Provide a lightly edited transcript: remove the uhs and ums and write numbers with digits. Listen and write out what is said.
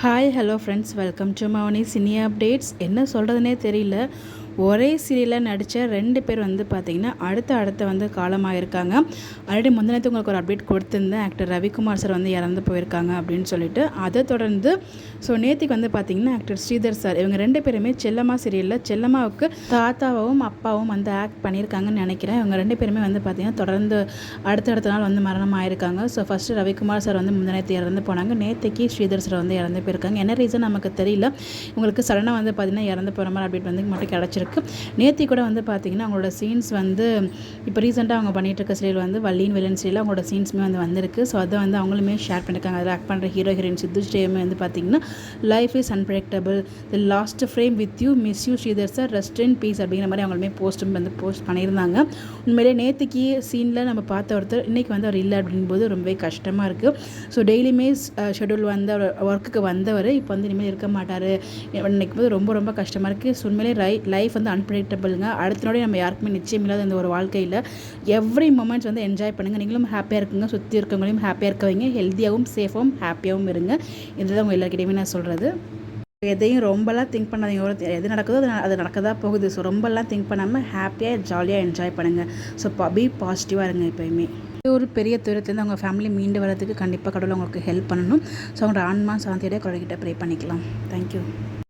Hi hello friends, welcome to Mouni cine updates. என்ன சொல்கிறதுனே தெரியல. ஒரே சீரியலில் நடித்த 2 பேர் பார்த்திங்கன்னா அடுத்த காலமாகிருக்காங்க. ஆல்ரெடி முந்தினத்து உங்களுக்கு ஒரு அப்டேட் கொடுத்துருந்தேன். ஆக்டர் ரவிக்குமார் சார் இறந்து போயிருக்காங்க அப்படின்னு சொல்லிட்டு. அதை தொடர்ந்து நேத்திக்கு பார்த்திங்கன்னா ஆக்டர் ஸ்ரீதர் சார், இவங்க 2 பேருமே செல்லம்மா சீரியலில் செல்லம்மாவுக்கு தாத்தாவும் அப்பாவும் ஆக்ட் பண்ணியிருக்காங்கன்னு நினைக்கிறேன். இவங்க 2 பேருமே பார்த்திங்கன்னா தொடர்ந்து அடுத்தடுத்த நாள் மரணம் ஆயிருக்காங்க. ஃபஸ்ட்டு ரவிக்குமார் சார் முந்தினத்து இறந்து போனாங்க. நேத்திக்கு ஸ்ரீதர் சார் இறந்து போயிருக்காங்க. என்ன ரீசன் நமக்கு தெரியல. இவங்களுக்கு சடனாக பார்த்திங்கன்னா இறந்து போகிற மாதிரி அப்டேட் மட்டும் கிடச்சிருக்கு. நேத்தி கூட பார்த்திங்கன்னா அவங்களோட சீன்ஸ் இப்போ ரீசெண்டாக அவங்க பண்ணிட்டு இருக்க சீரியல் வள்ளியின் வில்லன் சீரியல் அவங்களோட சீன்ஸுமே வந்திருக்கு. ஸோ அதை அவங்களுமே ஷேர் பண்ணியிருக்காங்க. அதில் ஆக்ட் பண்ணுற ஹீரோயின் சித்து ஸ்ரீயுமே பார்த்திங்கன்னா life is unpredictable, the last frame with you, miss you Sridhar sir, rest in peace அப்படிங்கிற மாதிரி அவங்களுமே போஸ்ட் பண்ணியிருந்தாங்க. உண்மையிலே நேத்திக்கு சீனில் நம்ம பார்த்த ஒருத்தர் இன்றைக்கி அவர் இல்லை அப்படின்போது ரொம்பவே கஷ்டமாக இருக்குது. ஸோ டெய்லியுமே ஷெடியூல் அவர் ஒர்க்குக்கு வந்தவர் இப்போ இனிமேல் இருக்க மாட்டார். இன்றைக்கி ரொம்ப ரொம்ப கஷ்டமாக இருக்குது. ஸோ உண்மையிலே லைஃப் அன்பிரடிக்டபிளுங்க. அடுத்த நோடி நம்ம யாருக்குமே நிச்சயம் இல்லாத இந்த ஒரு வாழ்க்கையில் எவ்ரி மொமெண்ட்ஸ் என்ஜாய் பண்ணுங்கள். நீங்களும் ஹாப்பியாக இருக்குங்க, சுற்றி இருக்கவங்களையும் ஹாப்பியாக இருக்க வைங்க, ஹெல்த்தியாகவும் சேஃபாகவும் ஹாப்பியாகவும் இருங்க. இதுதான் உங்கள் எல்லாருக்கிட்டையுமே நான் சொல்கிறது. எதையும் ரொம்பலாம் திங்க் பண்ணாதீங்க. எது நடக்குதோ அது நடக்கதா போகுது. ஸோ ரொம்பலாம் திங்க் பண்ணாமல் ஹாப்பியாக ஜாலியாக என்ஜாய் பண்ணுங்கள். ஸோ பி பாசிட்டிவாக இருங்க. எப்போயுமே ஒரு பெரிய துயரத்துலேருந்து அவங்க ஃபேமிலி மீண்டு வரதுக்கு கண்டிப்பாக கடவுள் அவங்களுக்கு ஹெல்ப் பண்ணணும். ஸோ அவங்களோட ஆன்மா சாந்தியோட கடவுள்கிட்ட ப்ரே பண்ணிக்கலாம். தேங்க்யூ.